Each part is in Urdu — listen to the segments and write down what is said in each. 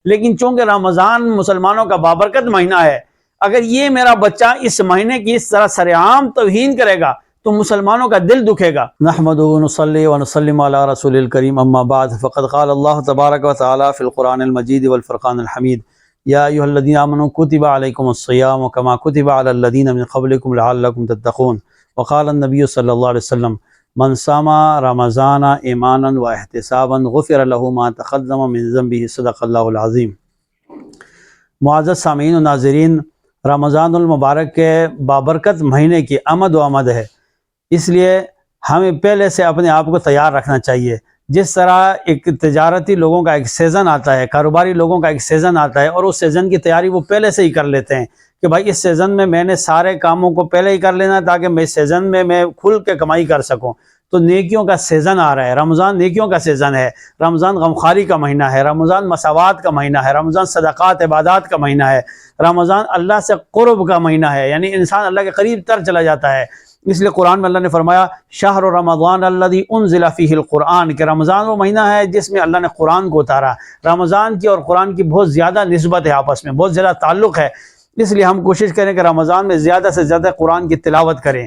لیکن چونکہ رمضان مسلمانوں کا بابرکت مہینہ ہے، اگر یہ میرا بچہ اس مہینے کی اس طرح سرعام توہین کرے گا تو مسلمانوں کا دل دکھے گا۔ نحمدہ ونصلی ونسلم علی رسول الکریم، اما بعد فقد قال اللہ تبارک و تعالی فی القرآن المجید والفرقان الحمید، یا ایھا الذین آمنوا کتب علیکم الصیام کما کتب علی الذین من قبلکم لعلکم تتقون، وقال النبی صلی اللہ علیہ وسلم من صام رمضان ایمانا و احتسابا غفر له ما تقدم من ذنبہ، صدق اللہ العظیم۔ معزز سامعین و ناظرین، رمضان المبارک کے بابرکت مہینے کی آمد و آمد ہے، اس لیے ہمیں پہلے سے اپنے آپ کو تیار رکھنا چاہیے۔ جس طرح ایک تجارتی لوگوں کا ایک سیزن آتا ہے، کاروباری لوگوں کا ایک سیزن آتا ہے، اور اس سیزن کی تیاری وہ پہلے سے ہی کر لیتے ہیں کہ بھائی اس سیزن میں نے سارے کاموں کو پہلے ہی کر لینا ہے تاکہ میں اس سیزن میں کھل کے کمائی کر سکوں۔ تو نیکیوں کا سیزن آ رہا ہے، رمضان نیکیوں کا سیزن ہے، رمضان غمخواری کا مہینہ ہے، رمضان مساوات کا مہینہ ہے، رمضان صدقات عبادات کا مہینہ ہے، رمضان اللہ سے قرب کا مہینہ ہے، یعنی انسان اللہ کے قریب تر چلا جاتا ہے۔ اس لیے قرآن میں اللہ نے فرمایا شہر رمضان الذی انزل فیہ القرآن، کہ رمضان وہ مہینہ ہے جس میں اللہ نے قرآن کو اتارا۔ رمضان کی اور قرآن کی بہت زیادہ نسبت ہے، آپس میں بہت زیادہ تعلق ہے، اس لیے ہم کوشش کریں کہ رمضان میں زیادہ سے زیادہ قرآن کی تلاوت کریں۔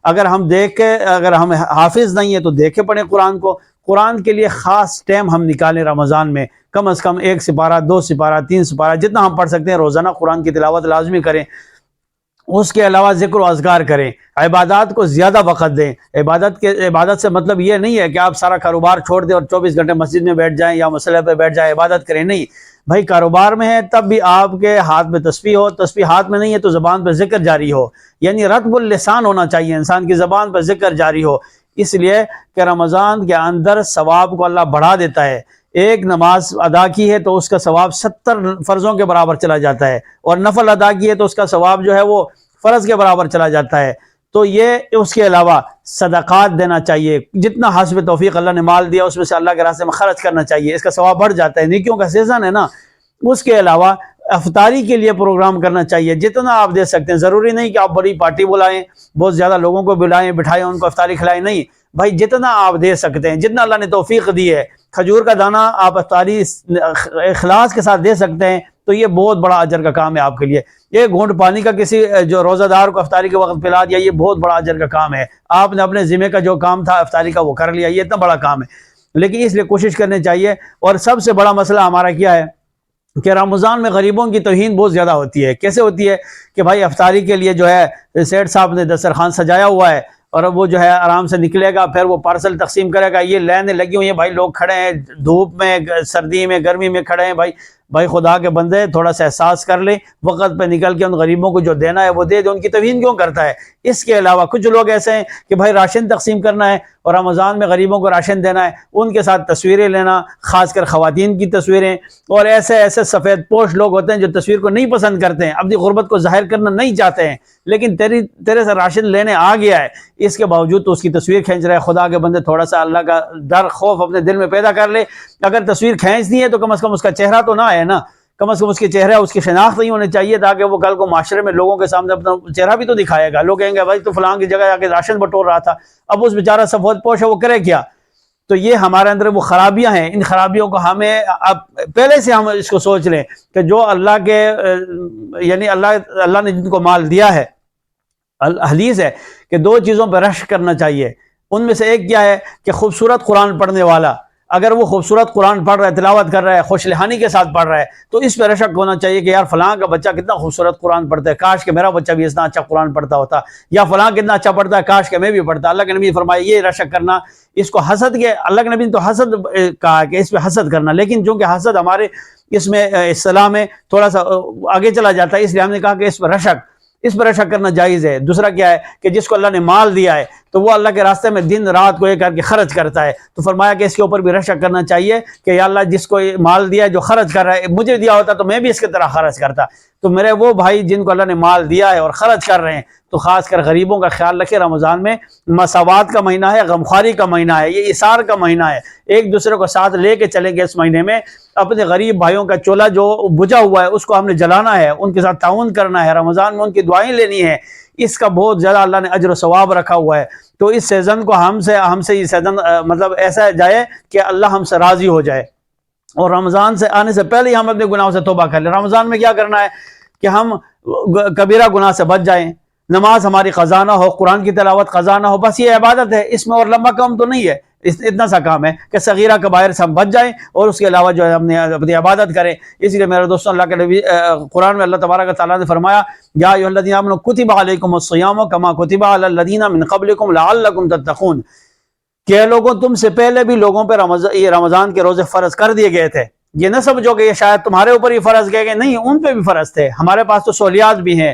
اگر ہم حافظ نہیں ہیں تو دیکھے پڑھیں قرآن کو، قرآن کے لیے خاص ٹائم ہم نکالیں رمضان میں، کم از کم 1 سپارہ 2 سپارہ 3 سپارہ جتنا ہم پڑھ سکتے ہیں روزانہ قرآن کی تلاوت لازمی کریں۔ اس کے علاوہ ذکر و اذکار کریں، عبادات کو زیادہ وقت دیں۔ عبادت سے مطلب یہ نہیں ہے کہ آپ سارا کاروبار چھوڑ دیں اور 24 گھنٹے مسجد میں بیٹھ جائیں یا مسئلے پہ بیٹھ جائیں عبادت کریں، نہیں بھائی، کاروبار میں ہے تب بھی آپ کے ہاتھ میں تسبیح ہو، تسبیح ہاتھ میں نہیں ہے تو زبان پہ ذکر جاری ہو، یعنی رطب اللسان ہونا چاہیے، انسان کی زبان پہ ذکر جاری ہو، اس لیے کہ رمضان کے اندر ثواب کو اللہ بڑھا دیتا ہے۔ ایک نماز ادا کی ہے تو اس کا ثواب 70 فرضوں کے برابر چلا جاتا ہے، اور نفل ادا کی ہے تو اس کا ثواب جو ہے وہ فرض کے برابر چلا جاتا ہے۔ تو یہ اس کے علاوہ صدقات دینا چاہیے، جتنا حسب توفیق اللہ نے مال دیا اس میں سے اللہ کے راستے میں خرچ کرنا چاہیے، اس کا ثواب بڑھ جاتا ہے، نیکیوں کا سیزن ہے نا۔ اس کے علاوہ افطاری کے لیے پروگرام کرنا چاہیے، جتنا آپ دے سکتے ہیں، ضروری نہیں کہ آپ بڑی پارٹی بلائیں، بہت زیادہ لوگوں کو بلائیں بٹھائیں ان کو افطاری کھلائیں، نہیں بھائی، جتنا آپ دے سکتے ہیں، جتنا اللہ نے توفیق دی ہے، کھجور کا دانہ آپ افطاری اخلاص کے ساتھ دے سکتے ہیں تو یہ بہت بڑا اجر کا کام ہے آپ کے لیے۔ ایک گھونٹ پانی کا کسی جو روزہ دار کو افطاری کے وقت پلا دیا، یہ بہت بڑا اجر کا کام ہے، آپ نے اپنے ذمہ کا جو کام تھا افطاری کا وہ کر لیا، یہ اتنا بڑا کام ہے۔ لیکن اس لیے کوشش کرنی چاہیے، اور سب سے بڑا مسئلہ ہمارا کیا ہے کہ رمضان میں غریبوں کی توہین بہت زیادہ ہوتی ہے۔ کیسے ہوتی ہے کہ بھائی افطاری کے لیے جو ہے سیٹھ صاحب نے دسترخوان سجایا ہوا ہے، اور وہ جو ہے آرام سے نکلے گا، پھر وہ پارسل تقسیم کرے گا، یہ لائنیں لگی ہوئی ہیں، بھائی لوگ کھڑے ہیں دھوپ میں، سردی میں، گرمی میں کھڑے ہیں، بھائی خدا کے بندے تھوڑا سا احساس کر لیں، وقت پہ نکل کے ان غریبوں کو جو دینا ہے وہ دے دیں، ان کی توہین کیوں کرتا ہے؟ اس کے علاوہ کچھ لوگ ایسے ہیں کہ بھائی راشن تقسیم کرنا ہے اور رمضان میں غریبوں کو راشن دینا ہے، ان کے ساتھ تصویریں لینا، خاص کر خواتین کی تصویریں، اور ایسے سفید پوش لوگ ہوتے ہیں جو تصویر کو نہیں پسند کرتے ہیں، اپنی غربت کو ظاہر کرنا نہیں چاہتے ہیں، لیکن تیرے سے راشن لینے آ گیا ہے، اس کے باوجود تو اس کی تصویر کھینچ رہا ہے۔ خدا کے بندے تھوڑا سا اللہ کا ڈر خوف اپنے دل میں پیدا کر لے، اگر تصویر کھینچنی ہے تو کم از کم اس کا چہرہ تو نہ آئے نا، کم از کم اس کے چہرہ اس کی شناخت نہیں ہونی چاہیے، تاکہ وہ کل کو معاشرے میں لوگوں کے سامنے اپنا چہرہ بھی تو دکھائے گا، لوگ کہیں گے بھائی تو فلاں کی جگہ جا کے راشن بٹور رہا تھا، اب اس بیچارہ سفید پوش ہے وہ کرے کیا؟ تو یہ ہمارے اندر وہ خرابیاں ہیں، ان خرابیوں کو ہمیں پہلے سے ہم اس کو سوچ لیں کہ جو اللہ کے یعنی اللہ نے جن کو مال دیا ہے، حدیث ہے کہ 2 چیزوں پہ رشک کرنا چاہیے، ان میں سے ایک کیا ہے کہ خوبصورت قرآن پڑھنے والا، اگر وہ خوبصورت قرآن پڑھ رہا ہے، تلاوت کر رہا ہے، خوش لحانی کے ساتھ پڑھ رہا ہے، تو اس پہ رشک ہونا چاہیے کہ یار فلاں کا بچہ کتنا خوبصورت قرآن پڑھتا ہے، کاش کہ میرا بچہ بھی اتنا اچھا قرآن پڑھتا ہوتا، یا فلاں کتنا اچھا پڑھتا ہے، کاش کہ میں بھی پڑھتا۔ اللہ کے نبی فرمایا یہ رشک کرنا، اس کو حسد کے، اللہ کے نبی نے تو حسد کہا کہ اس پہ حسد کرنا، لیکن چونکہ حسد ہمارے اس میں اصطلاح میں تھوڑا سا آگے چلا جاتا ہے، اس لیے ہم نے کہا کہ اس پر رشک کرنا جائز ہے۔ دوسرا کیا ہے کہ جس کو اللہ نے مال دیا ہے تو وہ اللہ کے راستے میں دن رات کو ایک کر کے خرچ کرتا ہے، تو فرمایا کہ اس کے اوپر بھی رشک کرنا چاہیے کہ یا اللہ جس کو مال دیا ہے جو خرچ کر رہا ہے، مجھے دیا ہوتا تو میں بھی اس کی طرح خرچ کرتا۔ تو میرے وہ بھائی جن کو اللہ نے مال دیا ہے اور خرچ کر رہے ہیں، تو خاص کر غریبوں کا خیال رکھے۔ رمضان میں مساوات کا مہینہ ہے، غمخواری کا مہینہ ہے، یہ اثار کا مہینہ ہے، ایک دوسرے کو ساتھ لے کے چلیں گے۔ اس مہینے میں اپنے غریب بھائیوں کا چولہا جو بجھا ہوا ہے اس کو ہم نے جلانا ہے، ان کے ساتھ تعاون کرنا ہے، رمضان میں ان کی دعائیں لینی ہے، اس کا بہت زیادہ اللہ نے اجر و ثواب رکھا ہوا ہے۔ تو اس سیزن کو ہم سے یہ سیزن مطلب ایسا جائے کہ اللہ ہم سے راضی ہو جائے۔ اور رمضان سے آنے سے پہلے ہی ہم اپنے گناہوں سے توبہ کر لیں۔ رمضان میں کیا کرنا ہے کہ ہم کبیرہ گناہ سے بچ جائیں، نماز ہماری قضا نہ ہو، قرآن کی تلاوت قضا نہ ہو، بس یہ عبادت ہے، اس میں اور لمبا کام تو نہیں ہے، اتنا سا کام ہے کہ صغیرہ کبائر سے ہم بچ جائیں اور اس کے علاوہ جو ہے ہم نے اپنی عبادت کریں۔ اس لیے میرے دوستوں، اللہ کے نبی قرآن میں اللہ تبارک و تعالیٰ نے فرمایا یا ایھا الذین آمنوا کتب علیکم الصیام کما کتب علی الذین من قبلکم لعلکم تتقون، کہ لوگوں تم سے پہلے بھی لوگوں پہ رمضان کے روزے فرض کر دیے گئے تھے۔ یہ نہ سمجھو کہ یہ شاید تمہارے اوپر ہی فرض کیے گئے، نہیں، ان پہ بھی فرض تھے۔ ہمارے پاس تو سہولیات بھی ہیں،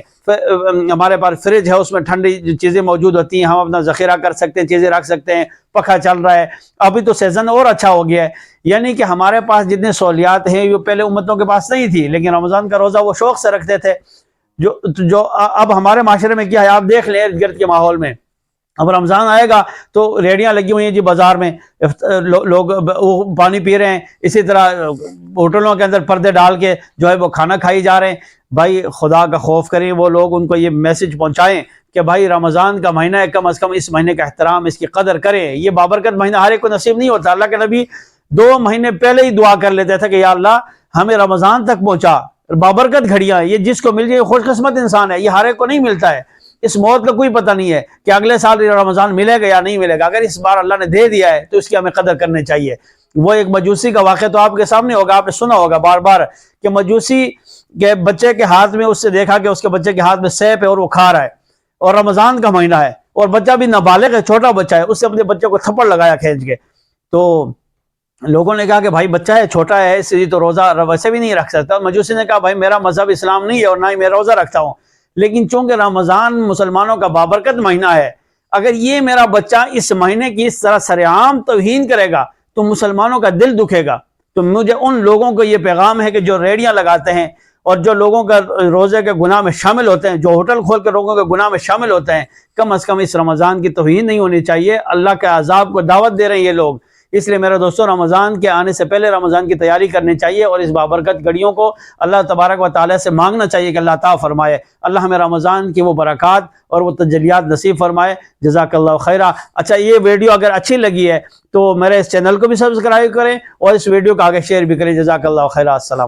ہمارے پاس فریج ہے، اس میں ٹھنڈی چیزیں موجود ہوتی ہیں، ہم اپنا ذخیرہ کر سکتے ہیں، چیزیں رکھ سکتے ہیں، پکھا چل رہا ہے، ابھی تو سیزن اور اچھا ہو گیا ہے۔ یعنی کہ ہمارے پاس جتنے سہولیات ہیں وہ پہلے امتوں کے پاس نہیں تھی، لیکن رمضان کا روزہ وہ شوق سے رکھتے تھے۔ جو اب ہمارے معاشرے میں کیا ہے، آپ دیکھ لیں ارد گرد کے ماحول میں، اب رمضان آئے گا تو ریڑیاں لگی ہوئی ہیں جی بازار میں، لوگ وہ پانی پی رہے ہیں، اسی طرح ہوٹلوں کے اندر پردے ڈال کے جو ہے وہ کھانا کھائی جا رہے ہیں۔ بھائی خدا کا خوف کریں، وہ لوگ ان کو یہ میسج پہنچائیں کہ بھائی رمضان کا مہینہ ہے، کم از کم اس مہینے کا احترام، اس کی قدر کریں۔ یہ بابرکت مہینہ ہر ایک کو نصیب نہیں ہوتا۔ اللہ کے نبی 2 مہینے پہلے ہی دعا کر لیتے تھے کہ یا اللہ ہمیں رمضان تک پہنچا، بابرکت گھڑیاں، یہ جس کو مل جائے خوش قسمت انسان ہے، یہ ہر ایک کو نہیں ملتا ہے۔ اس موت کا کوئی پتہ نہیں ہے کہ اگلے سال رمضان ملے گا یا نہیں ملے گا۔ اگر اس بار اللہ نے دے دیا ہے تو اس کی ہمیں قدر کرنی چاہیے۔ وہ ایک مجوسی کا واقعہ تو آپ کے سامنے ہوگا، آپ نے سنا ہوگا بار بار، کہ مجوسی کے بچے کے ہاتھ میں، اس سے دیکھا کہ اس کے بچے کے ہاتھ میں سیب ہے اور وہ کھا رہا ہے، اور رمضان کا مہینہ ہے اور بچہ بھی نابالغ ہے، چھوٹا بچہ ہے، اس سے اپنے بچے کو تھپڑ لگایا کھینچ کے۔ تو لوگوں نے کہا کہ بھائی بچہ ہے، چھوٹا ہے، اس لیے تو روزہ ویسے بھی نہیں رکھ سکتا۔ مجوسی نے کہا بھائی میرا مذہب اسلام نہیں ہے اور نہ ہی میں روزہ رکھتا ہوں، لیکن چونکہ رمضان مسلمانوں کا بابرکت مہینہ ہے، اگر یہ میرا بچہ اس مہینے کی اس طرح سرعام توہین کرے گا تو مسلمانوں کا دل دکھے گا۔ تو مجھے ان لوگوں کو یہ پیغام ہے کہ جو ریڑیاں لگاتے ہیں اور جو لوگوں کا روزے کے گناہ میں شامل ہوتے ہیں، جو ہوٹل کھول کے لوگوں کے گناہ میں شامل ہوتے ہیں، کم از کم اس رمضان کی توہین نہیں ہونی چاہیے۔ اللہ کے عذاب کو دعوت دے رہے ہیں یہ لوگ۔ اس لیے میرے دوستوں، رمضان کے آنے سے پہلے رمضان کی تیاری کرنی چاہیے اور اس بابرکت گھڑیوں کو اللہ تبارک و تعالیٰ سے مانگنا چاہیے کہ اللہ تعالیٰ فرمائے، اللہ ہمیں رمضان کی وہ برکات اور وہ تجلیات نصیب فرمائے۔ جزاک اللہ خیرہ۔ اچھا، یہ ویڈیو اگر اچھی لگی ہے تو میرے اس چینل کو بھی سبسکرائب کریں اور اس ویڈیو کو آگے شیئر بھی کریں۔ جزاک اللہ خیرہ۔ السلام۔